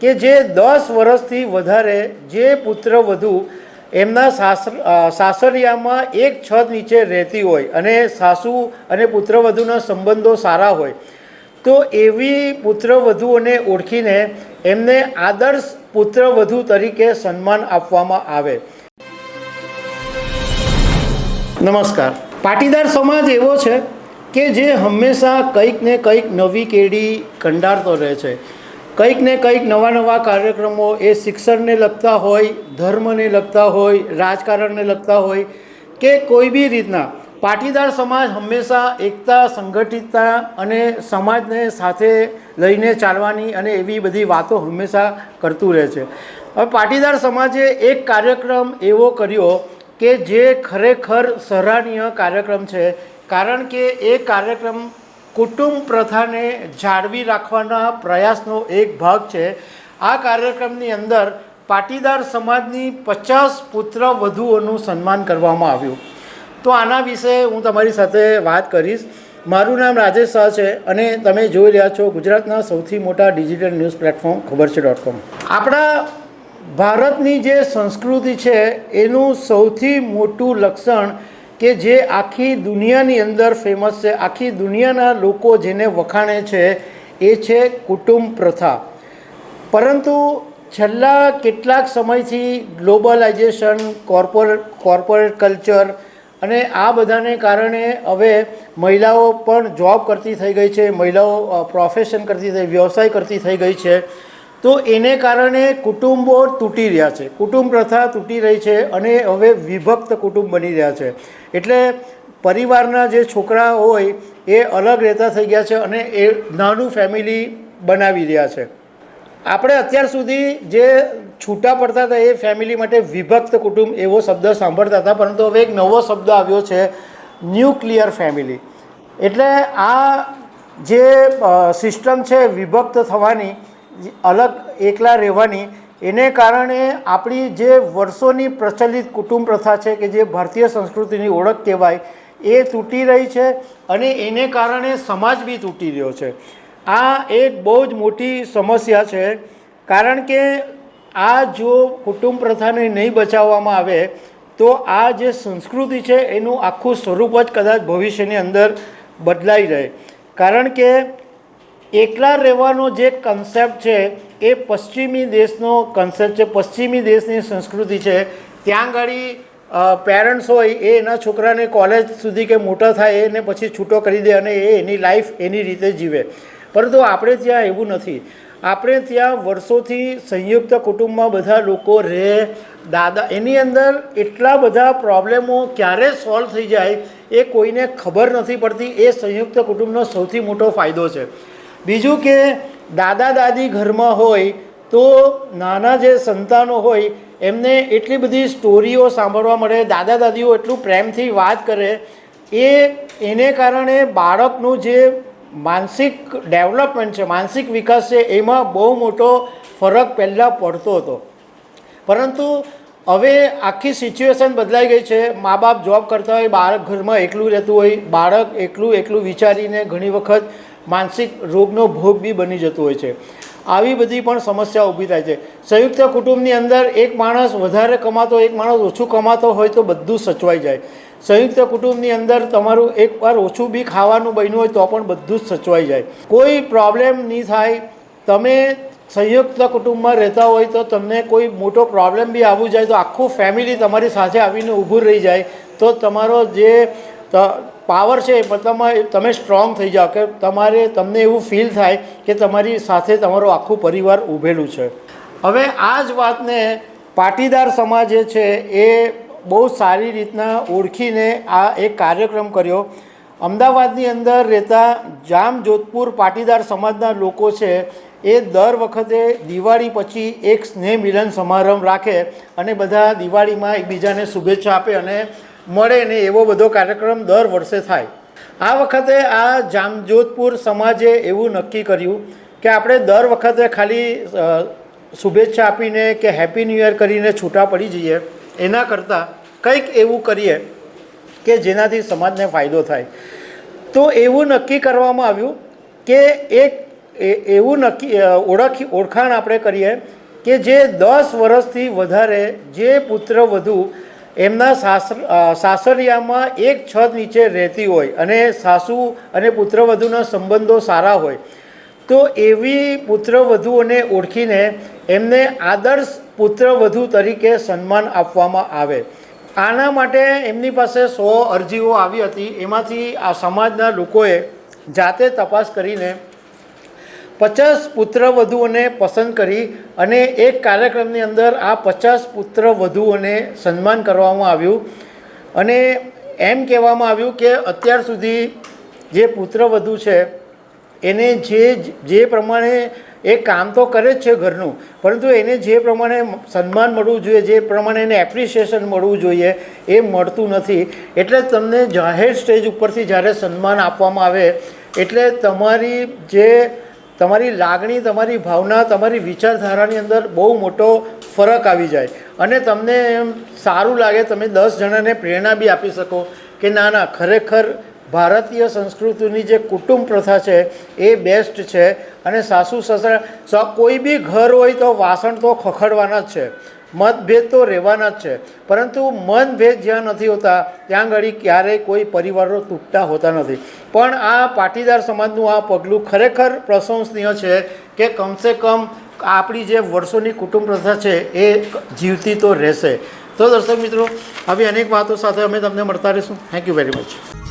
કે જે 10 વર્ષથી વધારે જે પુત્રવધુ એમના સાસરિયામાં એક છત નીચે રહેતી હોય અને સાસુ અને પુત્રવધુના સંબંધો સારા હોય તો એવી પુત્રવધુઓને ઓળખીને એમને આદર્શ પુત્રવધુ તરીકે સન્માન આપવામાં આવે। નમસ્કાર। પાટીદાર સમાજ એવો છે કે જે હંમેશા કંઈક ને કંઈક નવી કેડી કંડારતો રહે છે। કંઈક ને કંઈક નવા નવા કાર્યક્રમો એ શિક્ષણને લગતા હોય, ધર્મને લગતા હોય, રાજકારણને લગતા હોય કે કોઈ બી રીતના પાટીદાર સમાજ હંમેશા એકતા, સંગઠિતતા અને સમાજને સાથે લઈને ચાલવાની અને એવી બધી વાતો હંમેશા કરતું રહે છે। હવે પાટીદાર સમાજે એક કાર્યક્રમ એવો કર્યો કે જે ખરેખર સરાહનીય કાર્યક્રમ છે, કારણ કે એ કાર્યક્રમ કુટુંબ પ્રથાને જાળવી રાખવાના પ્રયાસનો એક ભાગ છે। આ કાર્યક્રમની અંદર પાટીદાર સમાજની 50 પુત્રવધુઓનું સન્માન કરવામાં આવ્યું। તો આના વિશે હું તમારી સાથે વાત કરીશ। મારું નામ રાજેશ શાહ છે અને તમે જોઈ રહ્યા છો ગુજરાતના સૌથી મોટા ડિજિટલ ન્યૂઝ પ્લેટફોર્મ ખબરછે.com। આપણા ભારતની જે સંસ્કૃતિ છે એનું સૌથી મોટું લક્ષણ કે જે આખી દુનિયાની અંદર ફેમસ છે, આખી દુનિયાના લોકો જેને વખાણે છે એ છે કુટુંબ પ્રથા। પરંતુ છેલ્લા કેટલાક સમયથી ગ્લોબલાઇઝેશન, કોર્પોરેટ કલ્ચર અને આ બધાને કારણે હવે મહિલાઓ પણ જોબ કરતી થઈ ગઈ છે, મહિલાઓ પ્રોફેશન કરતી થઈ, વ્યવસાય કરતી થઈ ગઈ છે। તો એને કારણે કુટુંબો તૂટી રહ્યા છે, કુટુંબ પ્રથા તૂટી રહી છે અને હવે વિભક્ત કુટુંબ બની રહ્યા છે। એટલે પરિવારના જે છોકરા હોય એ અલગ રહેતા થઈ ગયા છે અને એ નાનું ફેમિલી બનાવી રહ્યા છે। આપણે અત્યાર સુધી જે છૂટા પડતા હતા એ ફેમિલી માટે વિભક્ત કુટુંબ એવો શબ્દ સાંભળતા હતા, પરંતુ હવે એક નવો શબ્દ આવ્યો છે, ન્યુક્લિયર ફેમિલી। એટલે આ જે સિસ્ટમ છે વિભક્ત થવાની, અલગ એકલા રહેવાની, એને કારણે આપણી જે વર્ષોની પ્રચલિત કુટુંબ પ્રથા છે કે જે ભારતીય સંસ્કૃતિની ઓળખ કહેવાય એ તૂટી રહી છે અને એને કારણે સમાજ બી તૂટી રહ્યો છે। આ એક બહુ જ મોટી સમસ્યા છે, કારણ કે આ જો કુટુંબ પ્રથાને નહીં બચાવવામાં આવે તો આ જે સંસ્કૃતિ છે એનું આખું સ્વરૂપ જ કદાચ ભવિષ્યની અંદર બદલાઈ રહે। કારણ કે એકલા રહેવાનો જે કન્સેપ્ટ છે એ પશ્ચિમી દેશનો કન્સેપ્ટ છે, પશ્ચિમી દેશની સંસ્કૃતિ છે। ત્યાં આગળ પેરેન્ટ્સ હોય એ એના છોકરાને કોલેજ સુધી કે મોટા થાય એને પછી છૂટો કરી દે અને એ એની લાઈફ એની રીતે જીવે। પરંતુ આપણે ત્યાં એવું નથી। આપણે ત્યાં વર્ષોથી સંયુક્ત કુટુંબમાં બધા લોકો રહે, દાદા એની અંદર એટલા બધા પ્રોબ્લેમો ક્યારે સોલ્વ થઈ જાય એ કોઈને ખબર નથી પડતી। એ સંયુક્ત કુટુંબનો સૌથી મોટો ફાયદો છે। બીજું કે દાદા દાદી ઘરમાં હોય તો નાના જે સંતાનો હોય એમને એટલી બધી સ્ટોરીઓ સાંભળવા મળે, દાદા દાદીઓ એટલું પ્રેમથી વાત કરે, એને કારણે બાળકનું જે માનસિક ડેવલપમેન્ટ છે, માનસિક વિકાસ છે એમાં બહુ મોટો ફરક પહેલાં પડતો હતો। પરંતુ હવે આખી સિચ્યુએશન બદલાઈ ગઈ છે। મા બાપ જોબ કરતા હોય, બાળક ઘરમાં એકલું રહેતું હોય, બાળક એકલું વિચારીને ઘણી વખત માનસિક રોગનો ભોગ બી બની જતો હોય છે। આવી બધી પણ સમસ્યા ઊભી થાય છે। સંયુક્ત કુટુંબની અંદર એક માણસ વધારે કમાતો, એક માણસ ઓછું કમાતો હોય તો બધું સચવાઈ જાય। સંયુક્ત કુટુંબની અંદર તમારું એકવાર ઓછું બી ખાવાનું બન્યું હોય તો પણ બધું જ સચવાઈ જાય, કોઈ પ્રોબ્લેમ નહીં થાય। તમે સંયુક્ત કુટુંબમાં રહેતા હોય તો તમને કોઈ મોટો પ્રોબ્લેમ બી આવવું જાય તો આખું ફેમિલી તમારી સાથે આવીને ઊભું રહી જાય તો તમારો જે પાવર છે મતલબમાં તમે સ્ટ્રોંગ થઈ જાઓ કે તમને એવું ફીલ થાય કે તમારી સાથે તમારું આખું પરિવાર ઊભેલું છે। હવે આ જ વાતને પાટીદાર સમાજે છે એ બહુ સારી રીતના ઓળખીને આ એક કાર્યક્રમ કર્યો। અમદાવાદની અંદર રહેતા જામજોધપુર પાટીદાર સમાજના લોકો છે એ દર વખતે દિવાળી પછી એક સ્નેહ મિલન સમારંભ રાખે અને બધા દિવાળીમાં એકબીજાને શુભેચ્છા આપે અને મળે ને એવો બધો કાર્યક્રમ દર વર્ષે થાય। આ વખતે આ જામજોધપુર સમાજે એવું નક્કી કર્યું કે આપણે દર વખતે ખાલી શુભેચ્છા આપીને કે હેપી ન્યૂ યર કરીને છૂટા પડી જઈએ, એના કરતાં કંઈક એવું કરીએ કે જેનાથી સમાજને ફાયદો થાય। તો એવું નક્કી કરવામાં આવ્યું કે એક એવું ઓળખાણ આપણે કરીએ કે જે 10 વર્ષથી વધારે જે પુત્રવધુ એમના સાસરિયામાં એક છત નીચે રહેતી હોય અને સાસુ અને પુત્રવધુના સંબંધો સારા હોય તો એવી પુત્રવધુઓને ઓળખીને એમને આદર્શ પુત્રવધુ તરીકે સન્માન આપવામાં આવે. આના માટે એમની પાસે 100 અરજીઓ આવી હતી. એમાંથી આ સમાજના લોકોએ જાતે તપાસ કરીને 50 પુત્રવધુઓને પસંદ કરી અને એક કાર્યક્રમની અંદર આ 50 પુત્રવધુઓને સન્માન કરવામાં આવ્યું અને એમ કહેવામાં આવ્યું કે અત્યાર સુધી જે પુત્રવધુ છે એને જે પ્રમાણે એ કામ તો કરે જ છે ઘરનું, પરંતુ એને જે પ્રમાણે સન્માન મળવું જોઈએ, જે પ્રમાણે એને એપ્રિસિએશન મળવું જોઈએ એ મળતું નથી. એટલે તમને જાહેર સ્ટેજ ઉપરથી જ્યારે સન્માન આપવામાં આવે એટલે તમારી લાગણી, તમારી ભાવના, તમારી વિચારધારાની અંદર બહુ મોટો ફરક આવી જાય અને તમને એમ સારું લાગે, તમે 10 જણાને પ્રેરણા બી આપી શકો કે ના ના, ખરેખર ભારતીય સંસ્કૃતિની જે કુટુંબ પ્રથા છે એ બેસ્ટ છે અને સાસુ સસરા કોઈ બી ઘર હોય તો વાસણ તો ખખડવાના જ છે, મતભેદ તો રહેવાના જ છે, પરંતુ મનભેદ જ્યાં નથી હોતા ત્યાં ઘડી ક્યારેય કોઈ પરિવારો તૂટતા હોતા નથી. પણ આ પાટીદાર સમાજનું આ પગલું ખરેખર પ્રશંસનીય છે કે કમસે કમ આપણી જે વર્ષોની કુટુંબ પ્રથા છે એ જીવતી તો રહેશે. તો દર્શક મિત્રો, આવી અનેક વાતો સાથે અમે તમને મળતા રહીશું. Thank you very much.